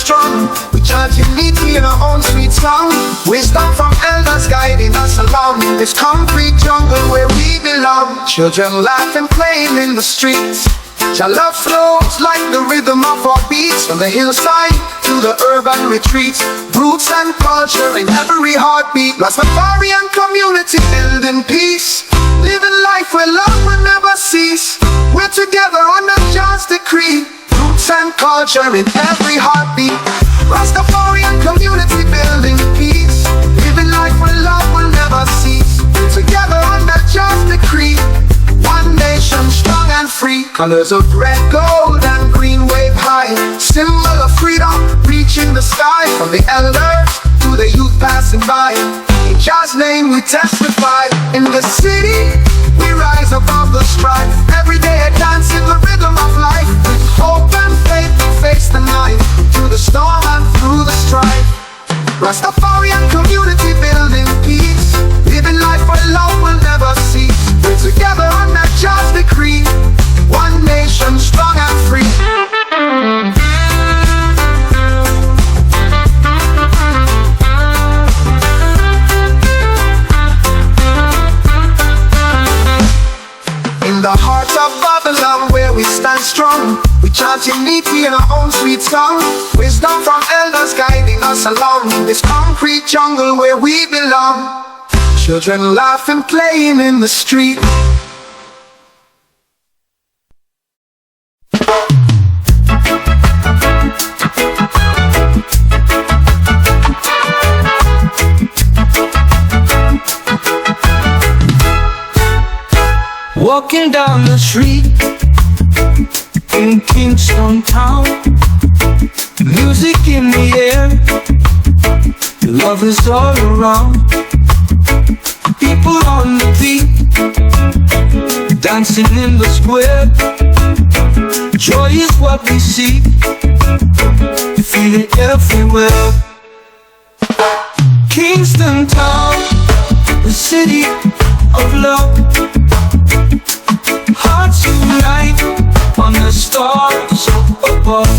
strong. We chant unity in our own sweet song. Wisdom from elders guiding us along this concrete jungle where we belong. Children laughing, playing in the streets. Your love flows like the rhythm of our beats. From the hillside to the urban retreats. Roots and culture in every heartbeat. Rastafarian community building peace. Living life where love will never cease. We're together under God's decree. Roots and culture in every heartbeat. Rastafarian community building peace. Living life where love will never cease. We're together under God's decree. One nation, strong and free. Colors of red, gold and green wave high. Symbol of freedom, reaching the sky. From the elders to the youth passing by. In God's name we testify. In the city, we rise above the strife. Every day a dance in the rhythm of life. With hope and faith we face the night. Through the storm and through the strife. Rastafarian community building peace. Living life where love will never cease. We're together under God's decree. One nation, strong and free. In the heart of Babylon where we stand strong. We chant unity in our own sweet song. Wisdom from elders guiding us along this concrete jungle where we belong. Children laughing, playing in the street. Walking down the street in Kingston town. Music in the air, love is all around. People on the beat, dancing in the square. Joy is what we see, feel it everywhere. Kingston town, the city of love. Hearts unite on the stars above.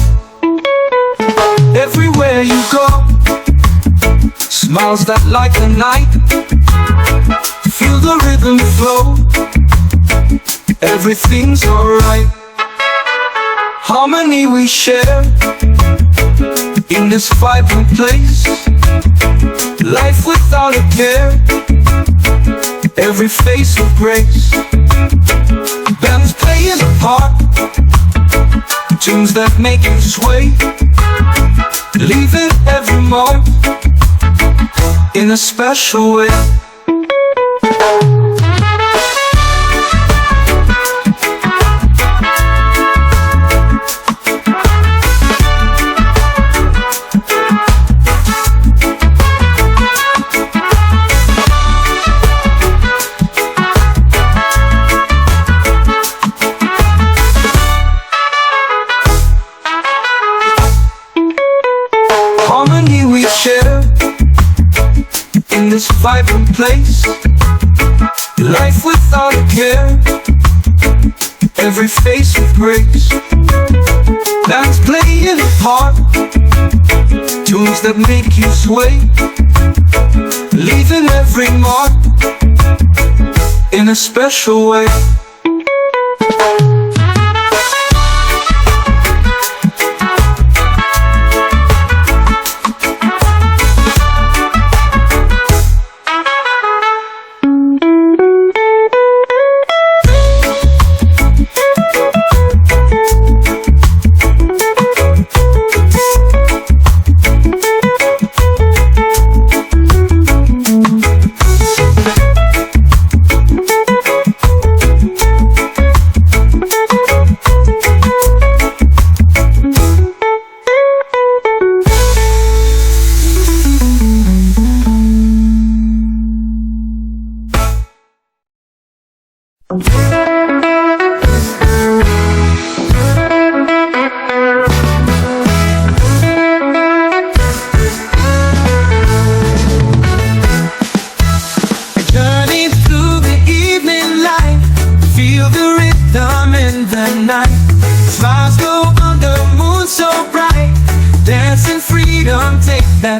Everywhere you go, smiles that light the night. Feel the rhythm flow, everything's alright. Harmony we share in this vibrant place. Life without a care, every face of grace. Bands playing a part, tunes that make you sway. Leaving every mark in a special way. Harmony we share in this vibrant place. Life without a care, every face of grace. Bands playing a part, tunes that make you sway. Leaving every mark in a special way.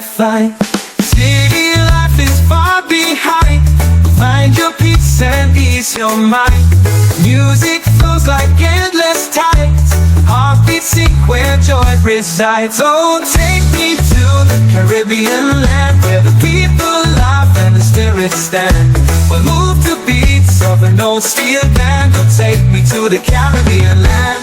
flight. City life is far behind. Find your peace and ease your mind. Music flows like endless tides. Heartbeats sink where joy resides. Oh, take me to the Caribbean land, where the people laugh and the spirits stand. We'll move to beats of an old steel band. Oh, take me to the Caribbean land.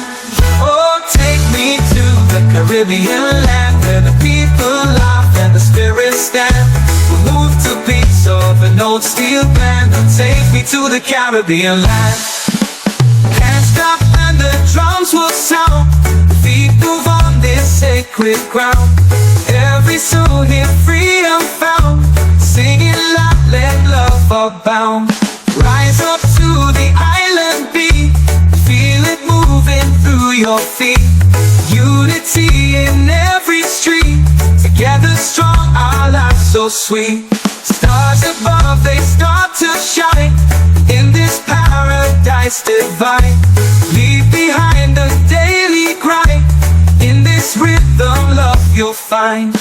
Oh, take me to the Caribbean land, where the people laugh and the spirits stand. We'll move to beats of an old steel band. Oh, take me to the Caribbean land. Can't stop and the drums will sound. Feet move on this sacred ground. Every soul here freedom found. Singing loud, let love abound. Rise up to the island beat. Feel it moving through your feet. Unity in every street. Together strong, our lives so sweet. Stars above, they start to shine. In this paradise divine. Leave behind the daily grind. In this rhythm, love you'll find.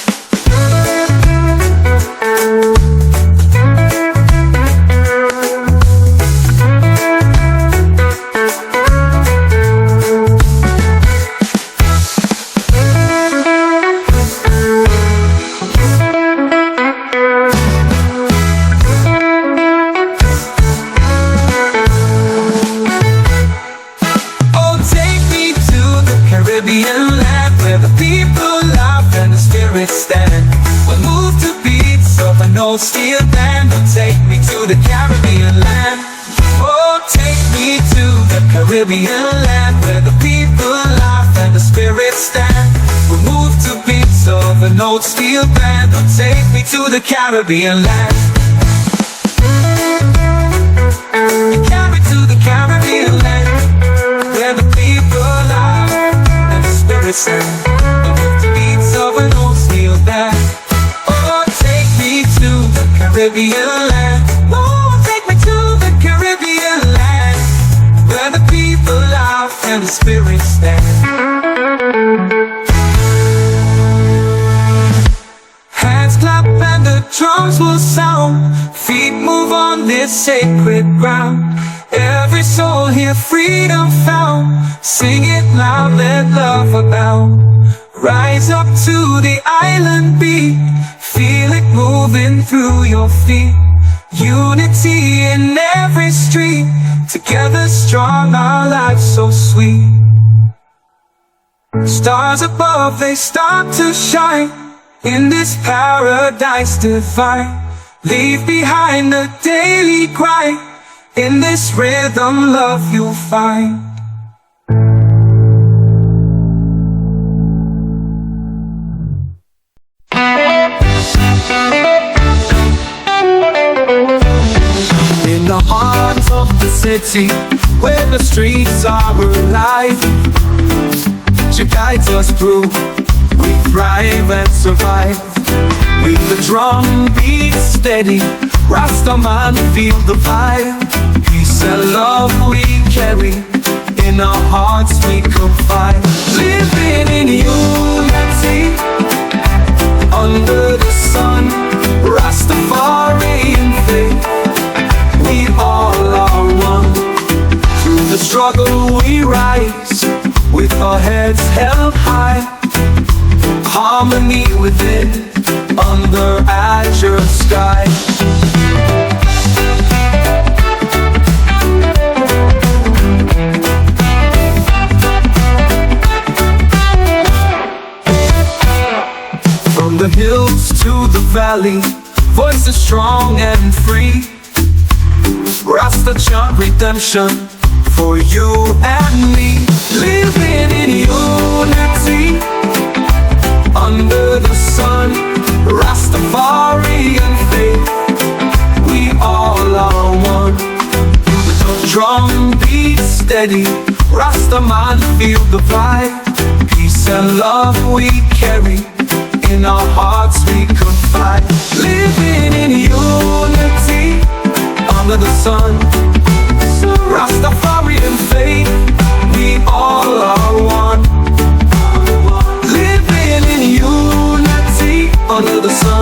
Caribbean land, where the people laugh and the spirits stand. We'll move to beats of an old steel band. Oh, take me to the Caribbean land. Oh, take me to the Caribbean land, where the people laugh and the spirits stand. We'll move to beats of an old steel band. Oh, take me to the Caribbean land. Carry to the Caribbean land, where the people laugh and the spirits stand. We'll move to beats of an old steel band. Oh, take me to the Caribbean land. Oh, take me to the Caribbean land, where the people laugh and the spirits stand. Hands clap and the drums will sound. Feet move on this sacred ground. Every soul here freedom found. Sing it loud, let love abound. Rise up to the island beat. Feel it moving through your feet. Unity in every street. Together strong, our lives so sweet. Stars above, they start to shine. In this paradise divine. Leave behind the daily grind. In this rhythm, love you'll find. In the heart of the city, where the streets are alive, she guides us through. We thrive and survive. With the drum beat steady, Rastaman feel the vibe. Peace and love we carry, in our hearts we confide. Living in unity, under the sun, Rastafarian faith, we all are one. Through the struggle we rise, with our heads held high. Harmony within, under azure sky. From the hills to the valley, voices strong and free. Rasta chant redemption for you and me. Living in unity, under the sun, Rastafarian faith, we all are one. With the drum beat steady, Rastaman feel the vibe. Peace and love we carry, in our hearts we confide. Living in unity, under the sun, Rastafarian faith, we all are one. Living in unity, under the sun.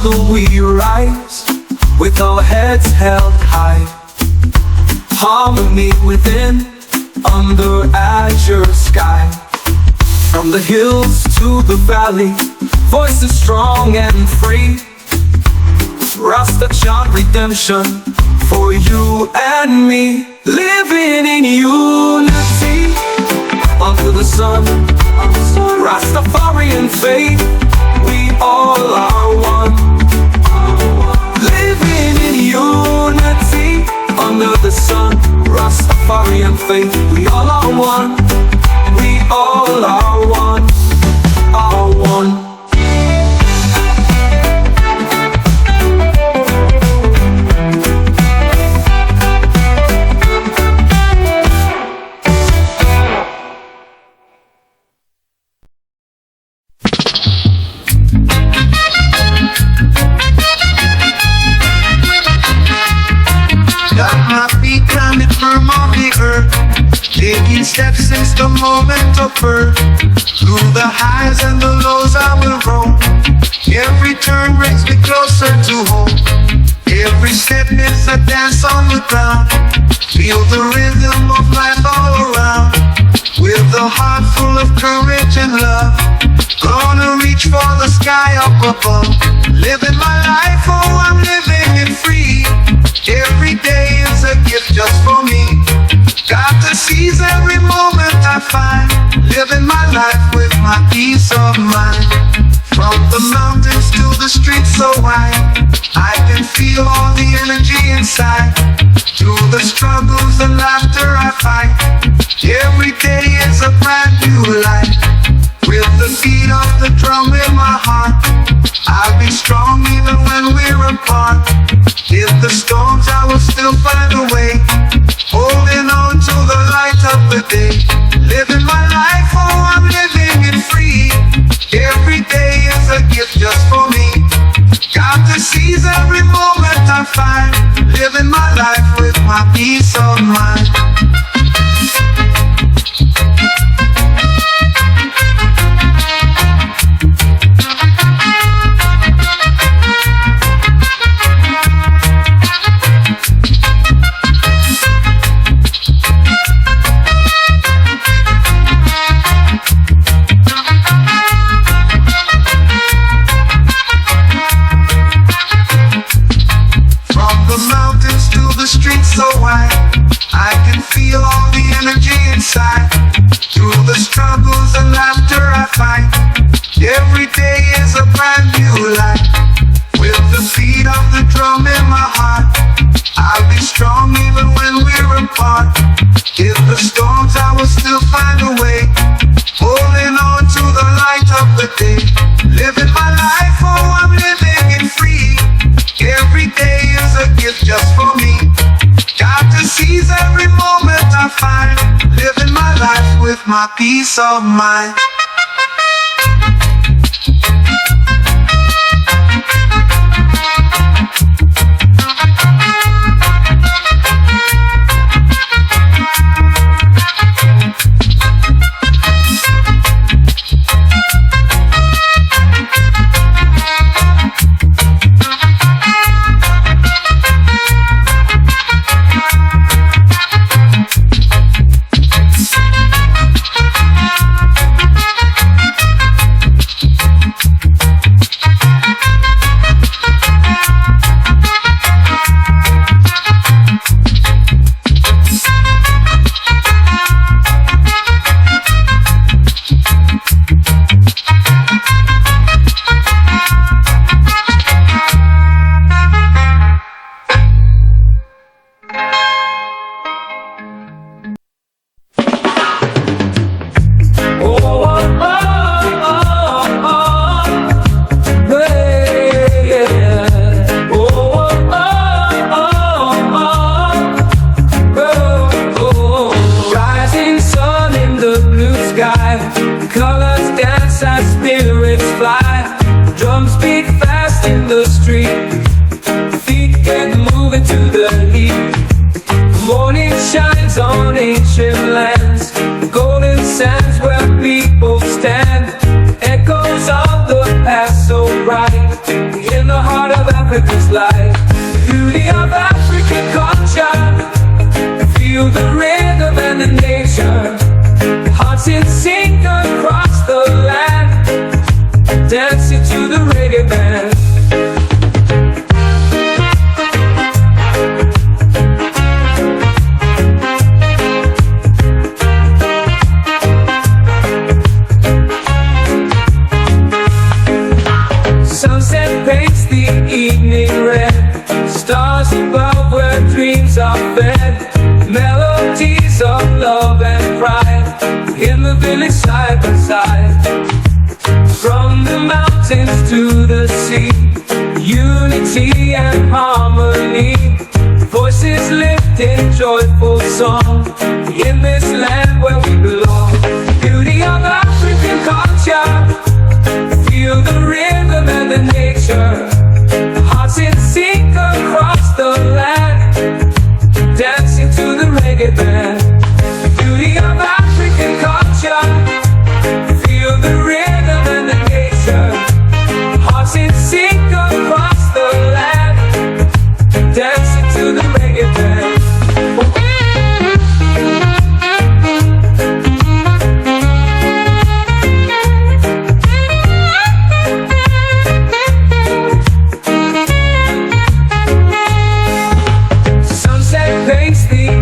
hustle we rise, with our heads held high. Harmony within, under azure sky. From the hills to the valley, voices strong and free. Rasta chant redemption for you and me. Living in unity, under the sun, Rastafarian faith, we all are one. Living in unity, under the sun, Rastafarian faith, we all are one. We all are one, are one. Got my feet planted firm on the earth, taking steps since the moment of birth. Through the highs and the lows I will roam. Every turn brings me closer to home. Every step is a dance on the ground. Feel the rhythm of life all around. With a heart full of courage and love, gonna reach for the sky up above. Living my life, oh I'm living it free. Every day is a gift just for me. Got to seize every moment I find. Living my life with my peace of mind. From the mountains to the streets so wide, I can feel all the energy inside. Through the struggles and laughter I fight, every day is a brand new life. With the beat of the drum in my heart, I'll be strong even when we're apart. In the storms I will still find a way, holding on to the light of the day. Living my life, oh I'm living it free. Every day is a gift just for me. Got to seize every moment I find. Living my life with my peace of mind. So wide, I can feel all the energy inside. Through the struggles and laughter I fight, every day is a brand new life. With the beat of the drum in my heart, I'll be strong even when we're apart. In the storms I will still find a way, holding on to the light of the day. Living my life, oh I'm living it free. Every day is a gift just for me. Got to seize every moment I find. Living my life with my peace of mind. ancient lands, the golden sands where people stand, echoes of the past so bright, in the heart are fed. Melodies of love and pride in the village side by side. From the mountains to the sea, unity and harmony. Voices lift in joyful song in this land where we belong. Beauty of African culture, feel the rhythm and the nature. Hearts in sync across the land, dancing to the reggae band. Beauty of African culture, feel the rhythm and the nature. Hearts in sync across the land, dancing to the reggae band.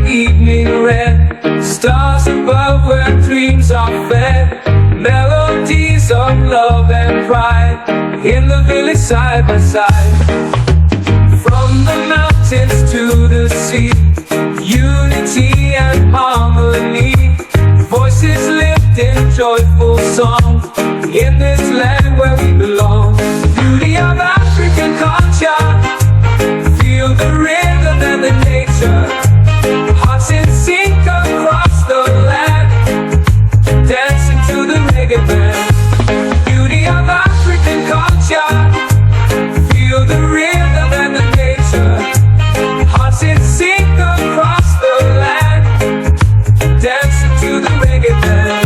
Evening red, stars above where dreams are fed. Melodies of love and pride in the village side by side. From the mountains to the sea, unity and harmony. Voices lift in joyful song in this land where we belong. Beauty of African culture, feel the rhythm and the nature. Hearts in sync across the land, dancing to the reggae band. Beauty of African culture, feel the rhythm and the nature. Hearts in sync across the land, dancing to the reggae band.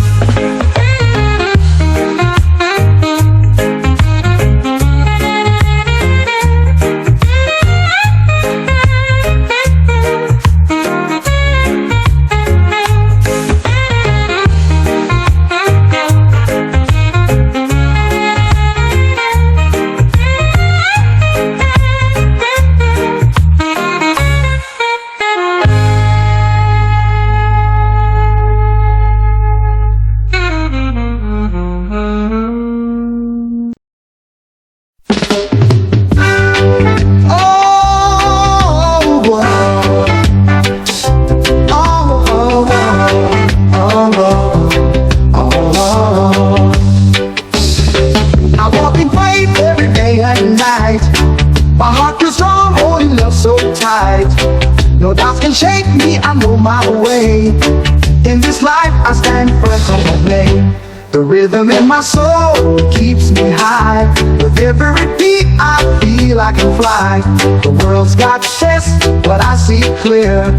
No doubts can shake me, I know my way. In this life I stand firm and obey. The rhythm in my soul keeps me high. With every beat I feel I can fly. The world's got tests, but I see clear.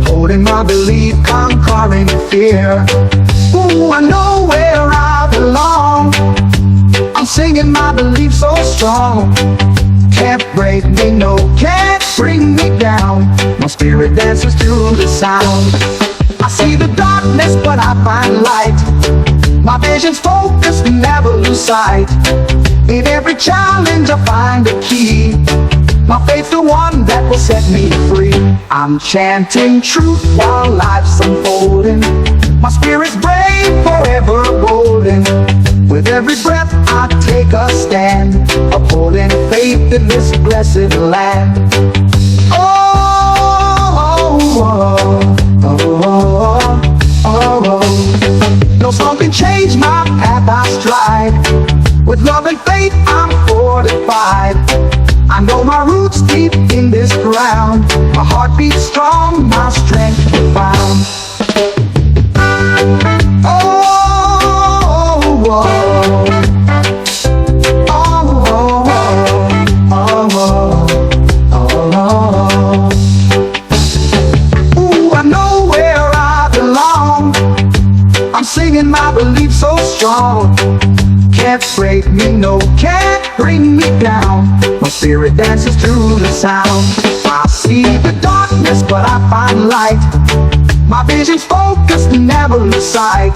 Holding my belief, conquering fear. Ooh, I know where I belong. I'm singing my belief so strong. Can't break me, no, can't bring me down. My spirit dances through the sound. I see the darkness, but I find light. My vision's focused, never lose sight. In every challenge I find a key. My faith's the one that will set me free. I'm chanting truth while life's unfolding. My spirit's brave, forever golden. With every breath I take a stand, upholding faith in this blessed land. Oh, oh, oh, oh, oh, oh. No song can change my path I stride. With love and faith I'm fortified. I know my roots deep in this ground. My heart beats strong, my strength profound. Singing my belief so strong. Can't break me, no, can't bring me down. My spirit dances through the sound. I see the darkness, but I find light. My vision's focused, never lose sight.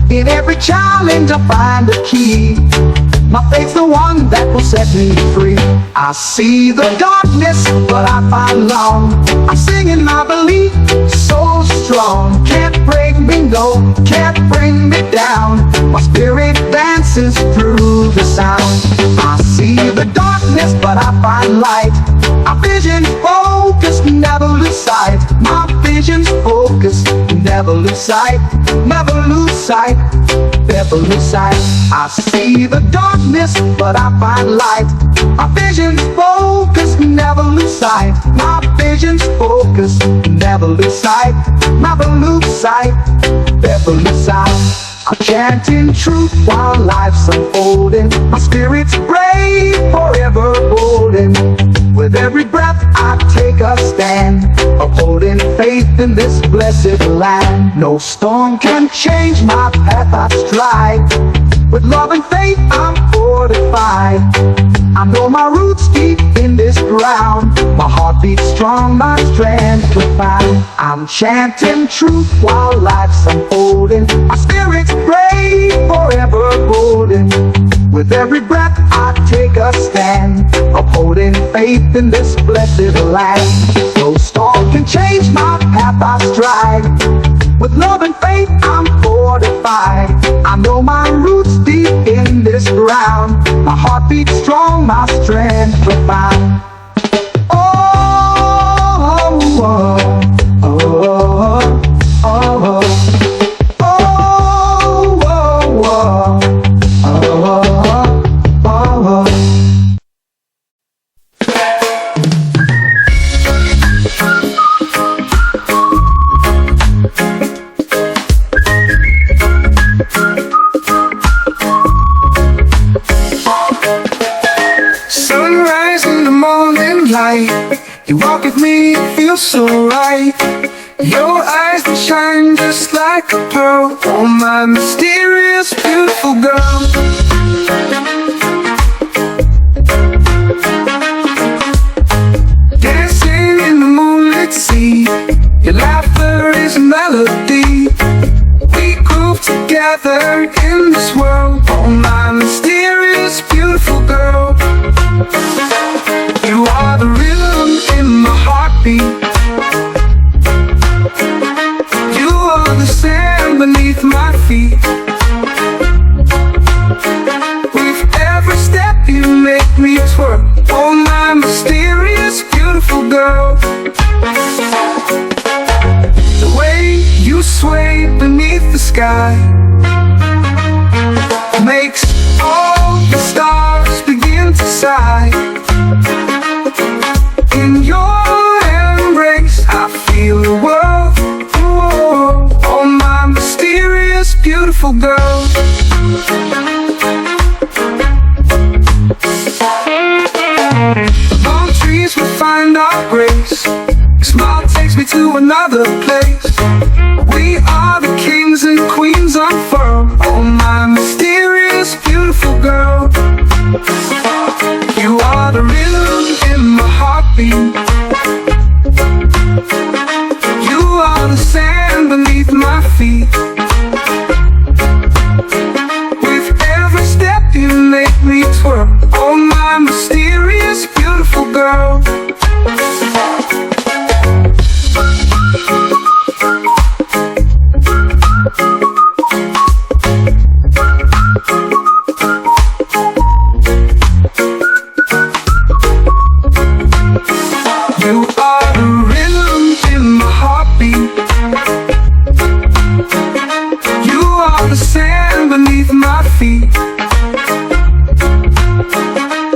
In every challenge I find a key. My faith's the one that will set me free. I see the darkness, but I find long. I'm singing my belief so strong. Can't break me, no, can't bring me down. My spirit dances through the sound. I see the darkness, but I find light. My vision focused, never lose sight. never lose sight, never lose sight, never lose sight. I see the darkness, but I find light. My vision's focused, never lose sight. My vision's focused, never lose sight, never lose sight, never lose sight. I'm chanting truth while life's unfolding. My spirit's brave, forever golden. With every breath I take a stand, upholding faith in this blessed land. No storm can change my path I stride. With love and faith I'm fortified. I know my roots deep in this ground. My heart beats strong, my strength profound. I'm chanting truth while life's unfolding. My spirit's brave, forever golden. With every breath I take a stand, upholding faith in this blessed land. No storm can change my path I stride. With love and faith I'm fortified. I know my roots deep in this ground. My heart beats strong, my strength profound. Oh, oh, oh, oh, oh, oh, oh, oh, oh, oh, oh. Sunrise in the morning light, you walk with me, it feels so right. Your eyes that shine just like a pearl. Oh my mysterious beautiful girl. Dancing in the moonlit sea, your laughter is a melody. We groove together in this world. Oh my mysterious beautiful girl. You are the rhythm in my heartbeat. You are the sand beneath my feet. With every step you make me twerk. Oh my mysterious beautiful girl. The way you sway beneath the sky makes all the stars begin to sigh. In your embrace I feel the world. Oh, oh my mysterious beautiful girl. Among trees we find our grace. Your smile takes me to another place. We are the kings and queens unfurled. Oh my mysterious beautiful girl. You are the rhythm in my heartbeat. You are the sand beneath my feet. With every step you make me twirl. Oh my mysterious beautiful girl. You are the rhythm in my heartbeat. You are the sand beneath my feet.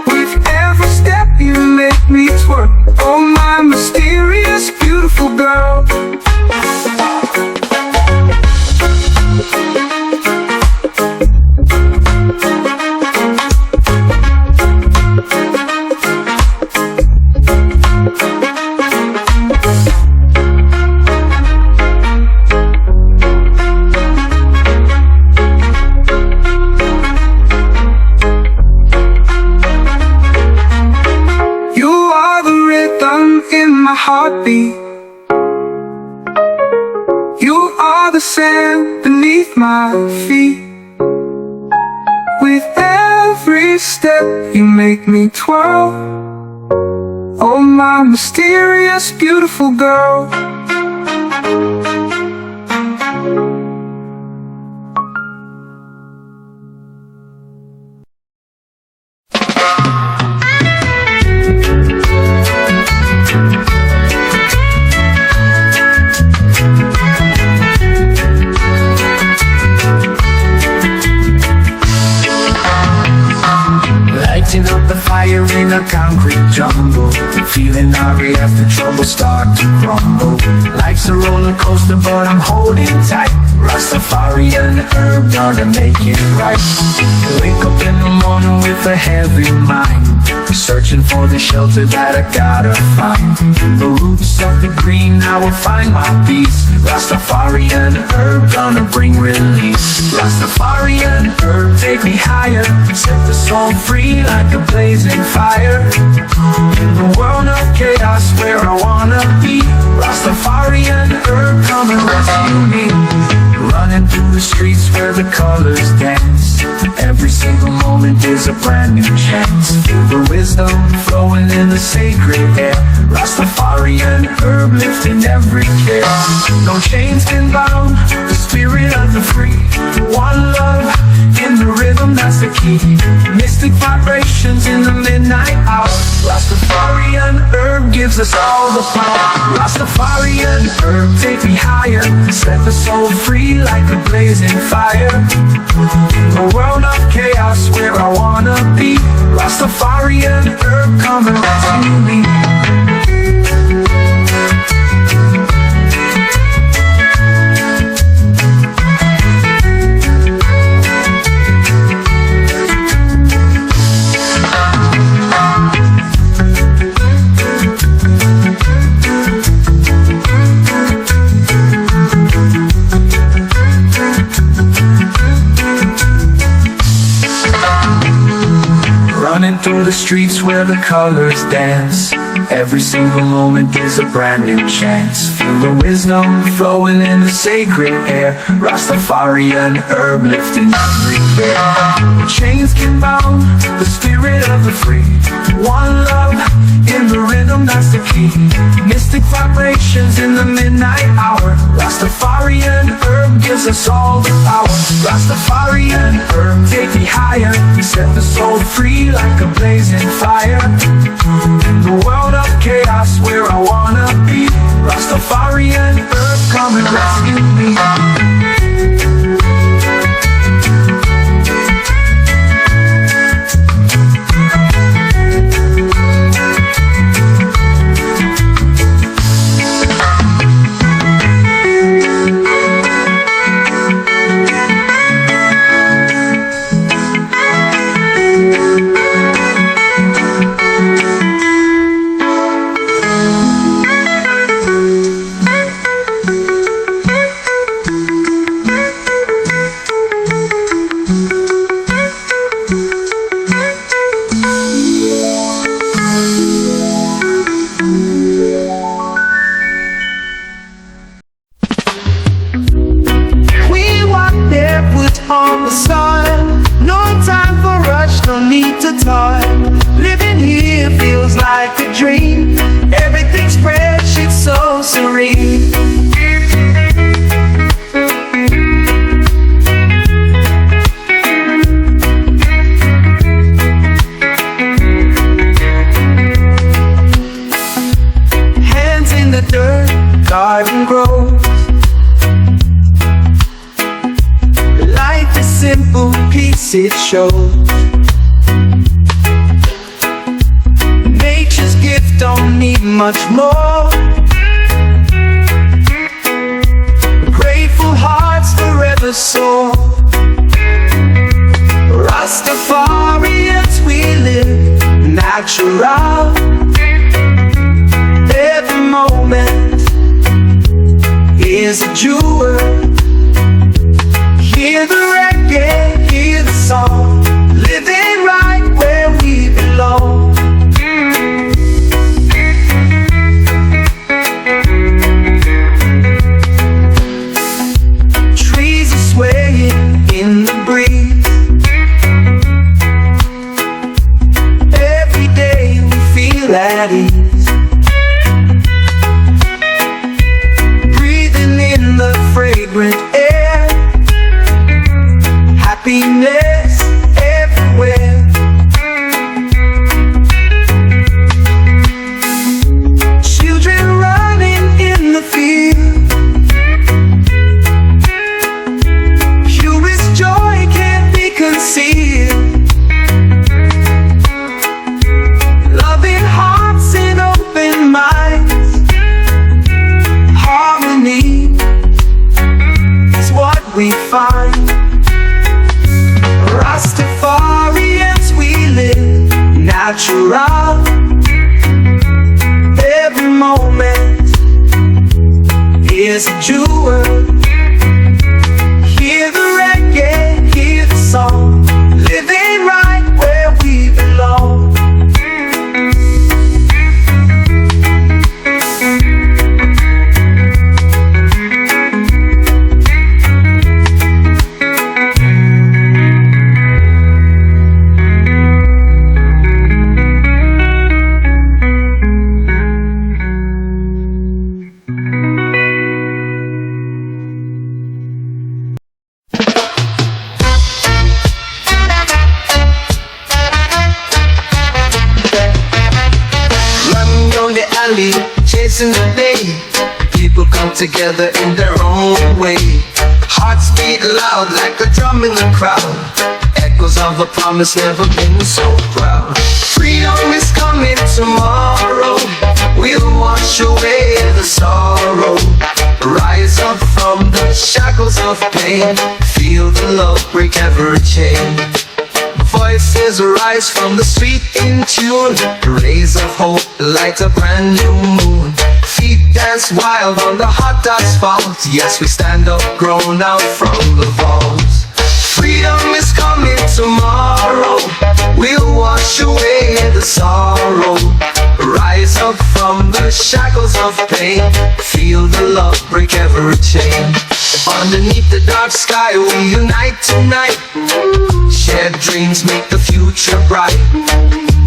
With every step you make me twerk. Oh my mysterious beautiful girl. Heartbeat. You are the sand beneath my feet. With every step you make me twirl. Oh my mysterious beautiful girl. crumble. Life's a roller coaster, but I'm holding tight. Rastafari and herb gonna make it right. Wake up in the morning with a heavy mind, searching for the shelter that I gotta find. The roots of the green, I will find my peace. Rastafari and herb gonna bring release. Rastafari and herb take me higher, set the soul free like a blazing fire. In the world of chaos where I wanna be, Rastafari and herb come and rescue me. Running through the streets where the colors dance, every single moment is a brand new chance. Feel the wisdom flowing in the sacred air, Rastafari and herb lifting every care. No chains can bound the spirit of the free. One love in the rhythm, that's the key. Mystic vibrations in the midnight hour. Rastafari and herb gives us all the power. Rastafari and herb take me higher, set the soul free like a blazing fire. A world of chaos where I wanna be, Rastafari and herb come and rescue me. Running through the streets where the colors dance, every single moment is a brand new chance. Feel the wisdom flowing in the sacred air, Rastafari and herb lifting every care. Chains can bound the spirit of the free. One love in the rhythm, that's the key. Mystic vibrations in the midnight hour. Rastafari and herb gives us all the power. Rastafari and herb take me higher, set the soul free like a blazing fire. In the world of chaos where I wanna be, Rastafari and herb come and rescue me. On the sun, no time for rush, no need to toil. Living here feels like a dream. Everything's fresh, it's so serene. Hands in the dirt, garden grows. Simple peace it shows. Nature's gift don't need much more. Grateful hearts forever soar. Rastafarians we live natural. Every moment is a jewel. Hear the reggae, hear the song, living right where we belong. Trees are swaying in the breeze. Every day we feel at ease. Breathing in the fresh is a jewel. Hear the reggae, hear the song, living right where we belong. Chasing the day, people come together in their own way. Hearts beat loud like a drum in the crowd, echoes of a promise never been so proud. Freedom is coming tomorrow, we'll wash away the sorrow. Rise up from the shackles of pain, feel the love break every chain. Voices rise from the street in tune, rays of hope light a brand new moon. Feet dance wild on the hot asphalt, yes, we stand up grown out from the vault. Freedom is coming tomorrow, we'll wash away the sorrow. Rise up from the shackles of pain, feel the love break every chain. Underneath the dark sky we unite tonight, shared dreams make the future bright.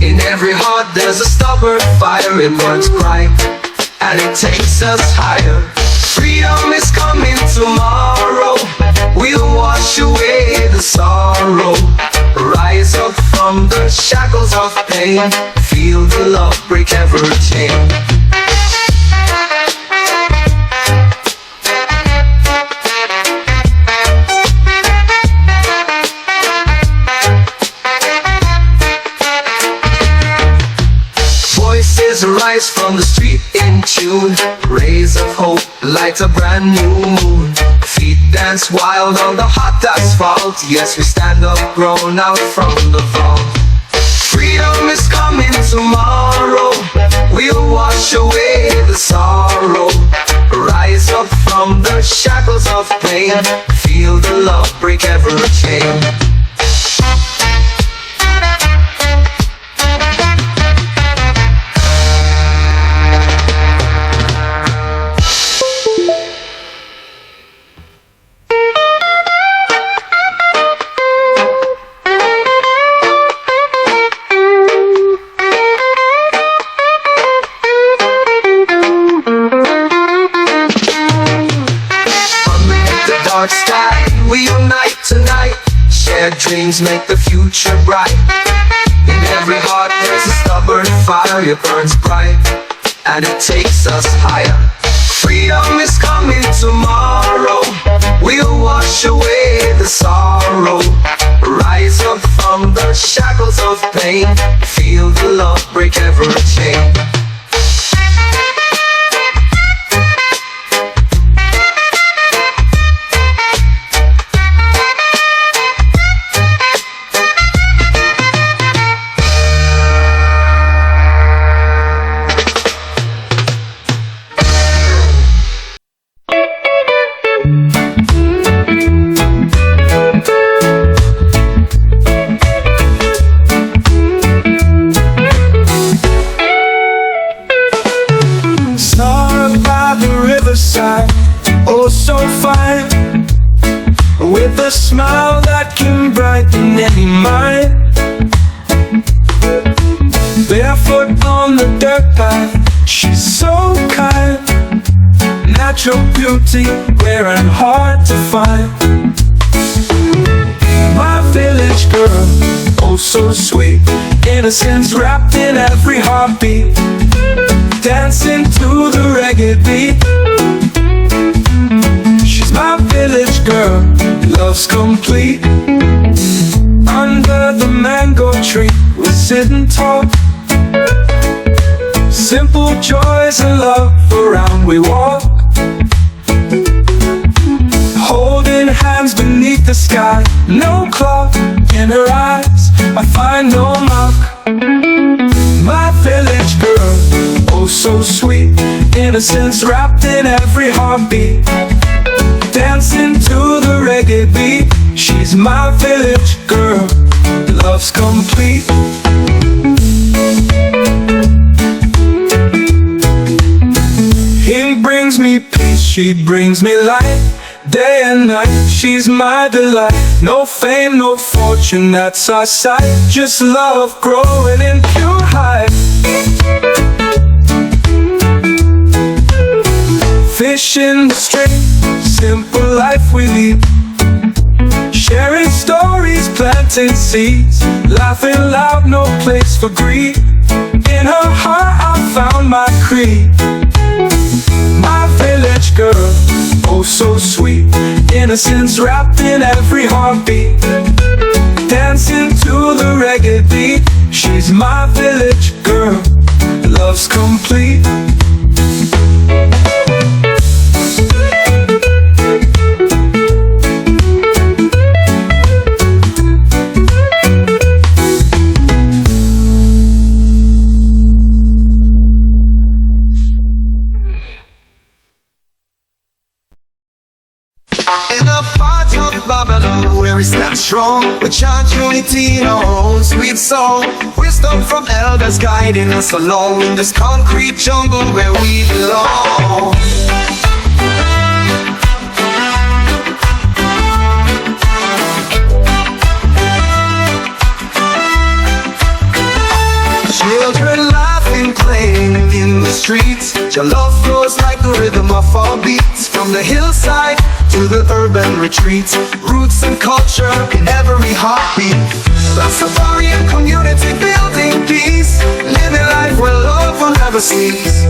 In every heart there's a stubborn fire, it burns bright and it takes us higher. Freedom is coming tomorrow, we'll wash away the sorrow. Rise up from the shackles of pain, feel the love break every chain. Rise from the street in tune, rays of hope light a brand new moon. Feet dance wild on the hot asphalt, yes, we stand up grown out from the vault. Freedom is coming tomorrow, we'll wash away the sorrow. Rise up from the shackles of pain, feel the love break every chain. Sky, we unite tonight, shared dreams make the future bright. In every heart there's a stubborn fire, it burns bright and it takes us higher. Freedom is coming tomorrow, we'll wash away the sorrow. Rise up from the shackles of pain, feel the love break every chain. Oh, so fine, with a smile that can brighten any mind. Barefoot on the dirt path, she's so kind. Natural beauty, rare and hard to find. My village girl, oh so sweet, innocence wrapped in every heartbeat, dancing to the reggae beat. She's my village girl, love's complete. Under the mango tree, we're sitting tall. Simple joys and love, around we walk. Holding hands beneath the sky, no clock in her eyes, I find no mark. My village girl, oh so sweet, in innocence wrapped in every heartbeat. Dancing to the reggae beat, she's my village girl, love's complete. He brings me peace, she brings me light. Day and night, she's my delight. No fame, no fortune, that's our sight. Just love growing in pure height. Fish in the stream, simple life we lead. Sharing stories, planting seeds. Laughing loud, no place for greed. In her heart I found my creed. My village girl, oh so sweet. Innocence wrapped in every heartbeat. Dancing to the reggae beat, she's my village girl, love's complete. In a part of Babylon where we stand strong, we chant unity in our own sweet song. Wisdom from elders guiding us along in this concrete jungle where we belong. Children laughing, playing in the streets. Your love flows like the rhythm of our beats. From the hillside to the urban retreats, roots and culture in every heartbeat. Rastafarian community building peace, living life where love will never cease.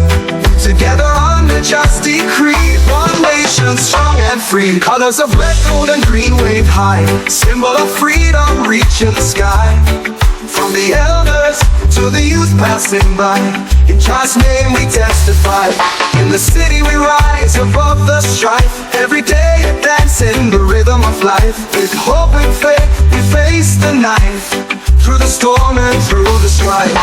Together under just decree, one nation strong and free. Colors of red, gold and green wave high, symbol of freedom reaching the sky. From the elders to the youth passing by, in God's name we testify. In the city we rise above the strife. Every day a dance in the rhythm of life. With hope and faith we face the night, through the storm and through the strife.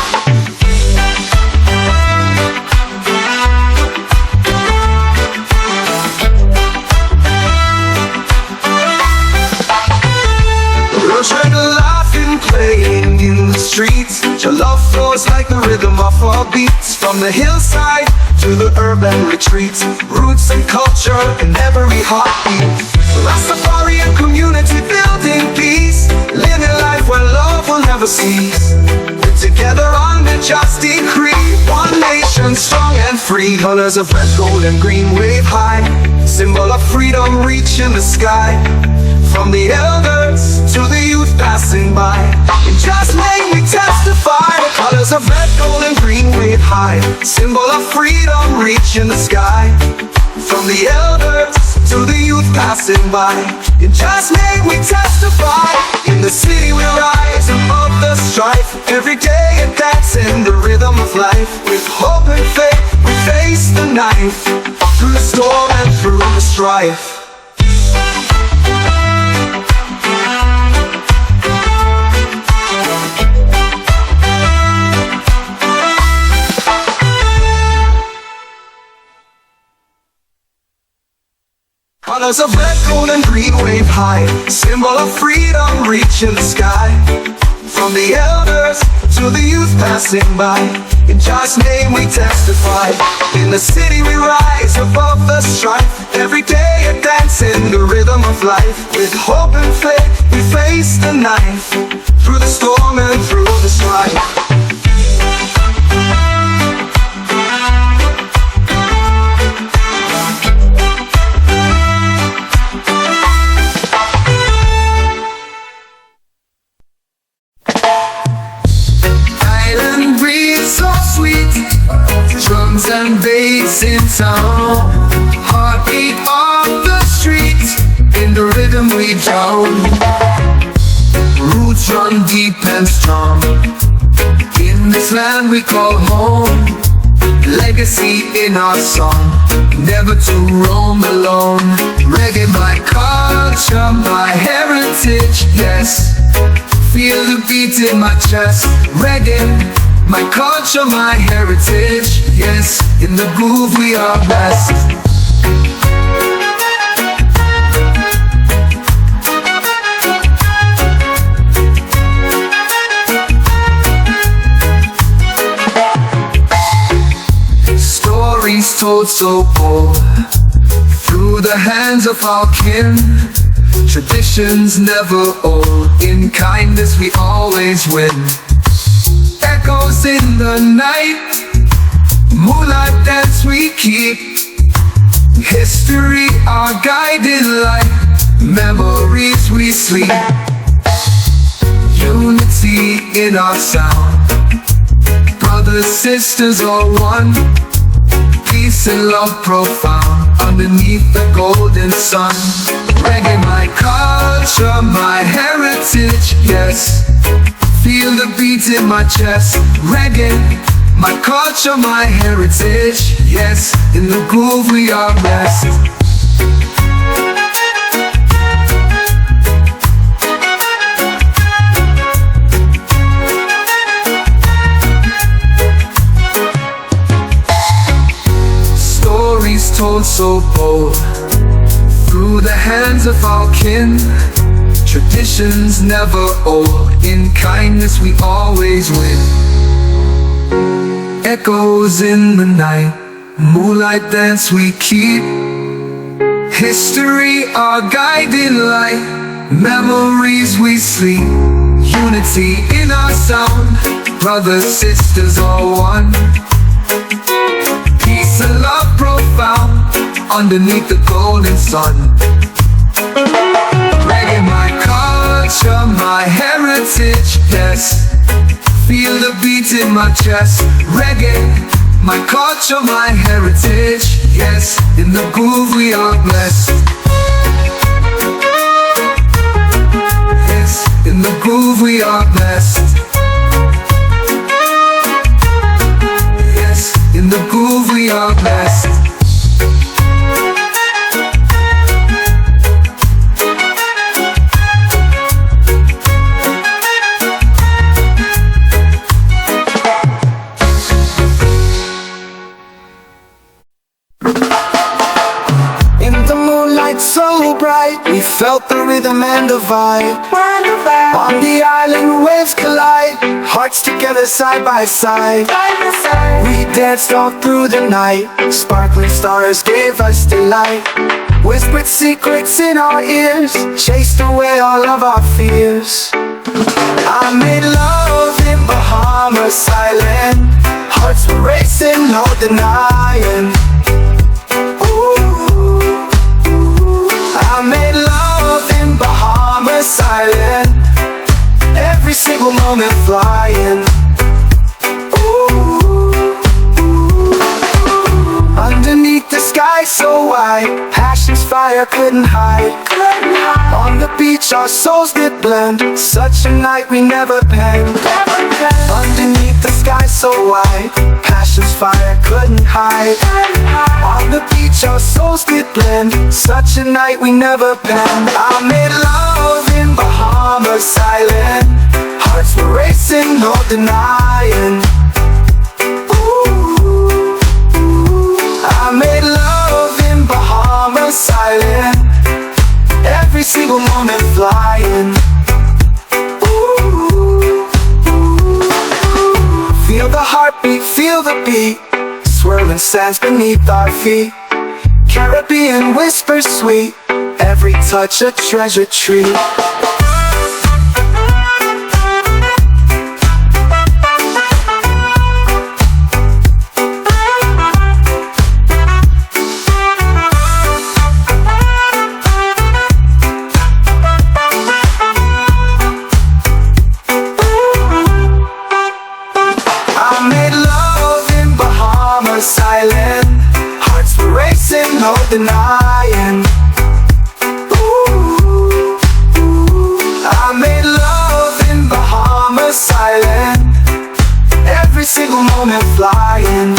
Children laughing, playing in the streets. Your love flows like the rhythm of our beats. From the hillside to the urban retreats, roots and culture in every heartbeat. Rastafarian community building peace, living life where love will never cease. We're together under just decree, one nation strong and free. Colors of red, gold and green wave high, symbol of freedom reaching the sky. From the elders to the youth passing by, in just name we testify. The colors of red, gold and green wave high, symbol of freedom reaching the sky. From the elders to the youth passing by, in just name we testify. In the city we rise above the strife. Every day a dance in the rhythm of life. With hope and faith we face the night, through the storm and through the strife. Colors of red, gold and green wave high, symbol of freedom reaching the sky. From the elders to the youth passing by, in God's name we testify. In the city we rise above the strife. Every day a dance in the rhythm of life. With hope and faith we face the night, through the storm and through the strife. Drums and bass in town, heartbeat of the streets, in the rhythm we drown. Roots run deep and strong, in this land we call home. Legacy in our song, never to roam alone. Reggae my culture, my heritage, yes. Feel the beat in my chest. Reggae my culture, my heritage. Yes, in the groove we are best. Stories told so bold through the hands of our kin. Traditions never old. In kindness we always win. Echoes in the night, moonlight dance we keep. History our guiding light, memories we sleep. Unity in our sound, brothers, sisters all one. Peace and love profound underneath the golden sun. Reggae, my culture, my heritage, yes. Feel the beat in my chest. Reggae, my culture, my heritage, yes. In the groove we are best. Stories told so bold through the hands of our kin. Traditions never old. In kindness we always win. Echoes in the night, moonlight dance we keep. History our guiding light, memories we sleep. Unity in our sound, brothers, sisters all one. Peace and love profound underneath the golden sun. Reggae, my culture, my heritage, yes. Feel the beat in my chest. Reggae, my culture, my heritage, yes. In the groove we are blessed. Yes, in the groove we are blessed. Yes, in the groove we are blessed. So bright, we felt the rhythm and the vibe. On the island waves collide, hearts together side by side. We danced all through the night, sparkling stars gave us delight. Whispered secrets in our ears, chased away all of our fears. I made love in Bahamas Island, hearts were racing, no denying. I made love in Bahamas Island, every single moment flying. Ooh. Underneath the sky so wide, passion's fire couldn't hide. On the beach our souls did blend, such a night we never penned. Underneath the sky so wide, passion's fire couldn't hide. On the beach our souls did blend, such a night we never penned. I made love in Bahamas Island, hearts were racing, no denying. Ooh. I made love in Bahamas Island, every single moment flying. Ooh. Feel the heartbeat, feel the beat, swirling sands beneath our feet. Caribbean whispers sweet, every touch a treasure tree. I made love in Bahamas Island, hearts were racing, no denying. Ooh. I made love in Bahamas Island, every single moment flying.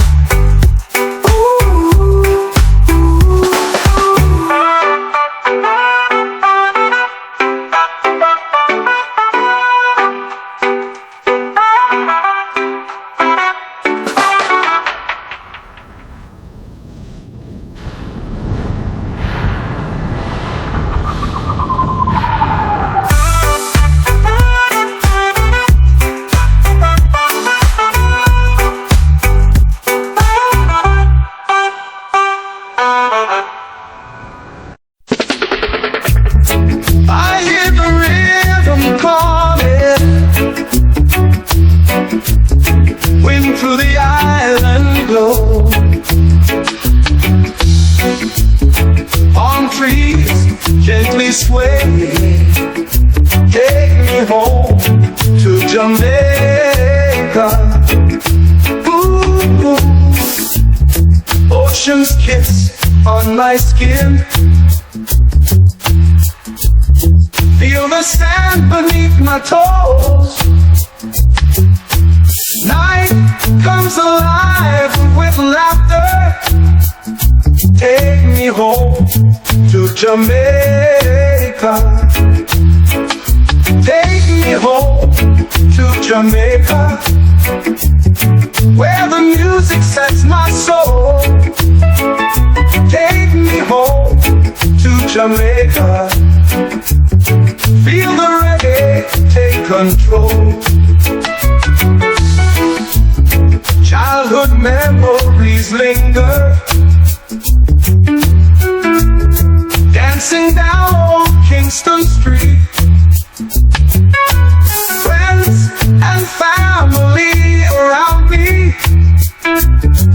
Wind through the island glow. Palm trees gently sway. Take me home to Jamaica. Ooh, ocean's kiss on my skin. Feel the sand beneath my toes. Night comes alive with laughter. Take me home to Jamaica. Take me home to Jamaica, where the music sets my soul. Take me home to Jamaica. Feel the reggae take control. Childhood memories linger, dancing down old Kingston Street. Friends and family around me.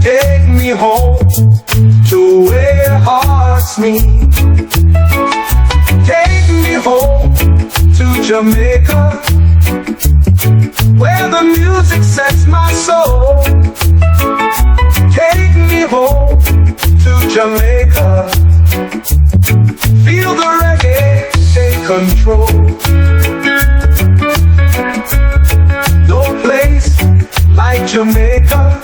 Take me home to where hearts meet. Take me home to Jamaica, where the music sets my soul. Take me home to Jamaica. Feel the reggae take control. No place like Jamaica.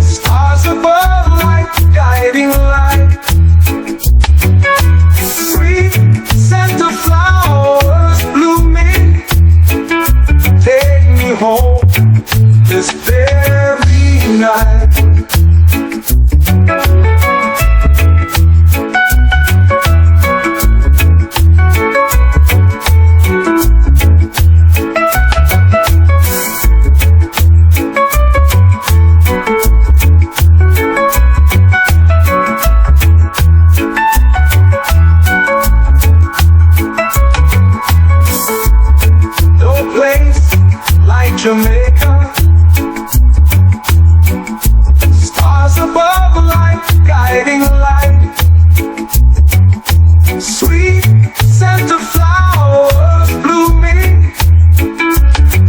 Stars above like guiding light. Sweet scent of flowers blooming. Take me home this very night. Jamaica, stars above like guiding light. Sweet scent of flowers blooming.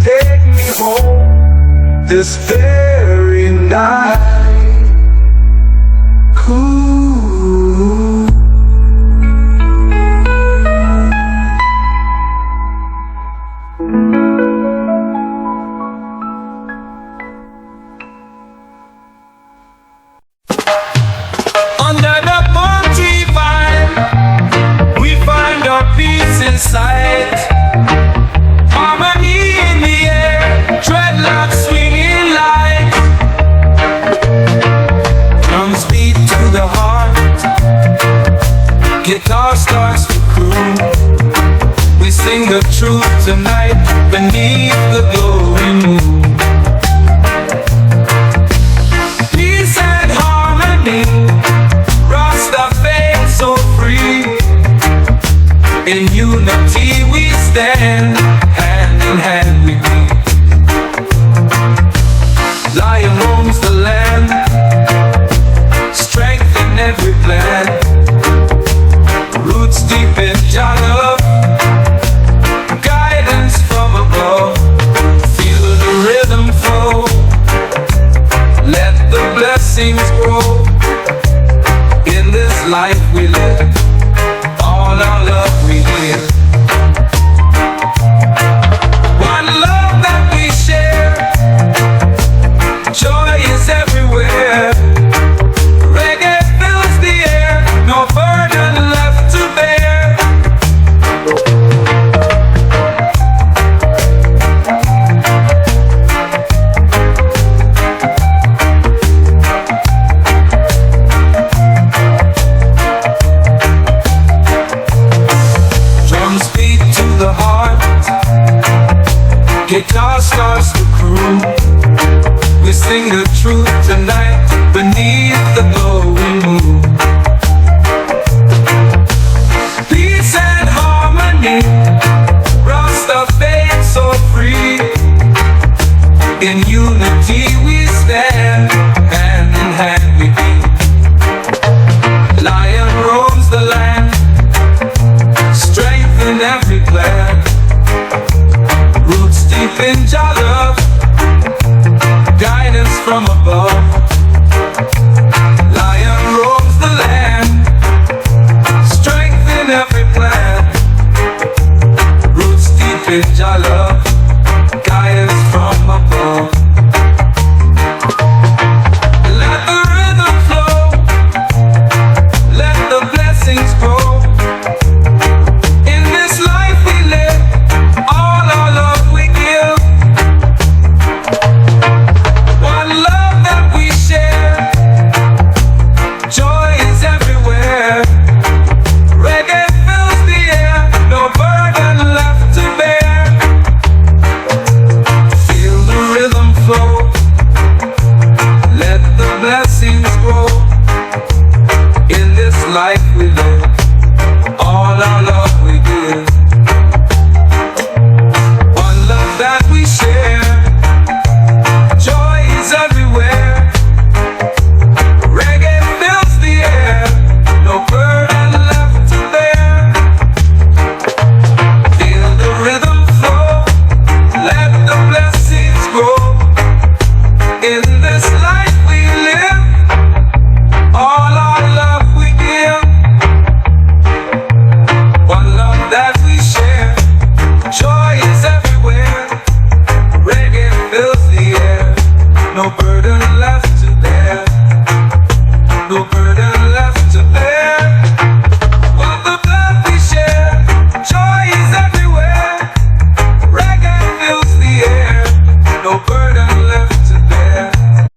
Take me home this very night. Cool. Inside, harmony in the air, dreadlocks swinging light. Drums beat to the heart, guitar starts to croon. We sing the truth tonight beneath the glowing moon. Peace and harmony, Rasta faith so free. In unity we stand, hand in hand we be. Lion roams the land, strength in every plan. Roots deep in Jah love, guidance from above. Feel the rhythm flow, let the blessings grow. In this life we live,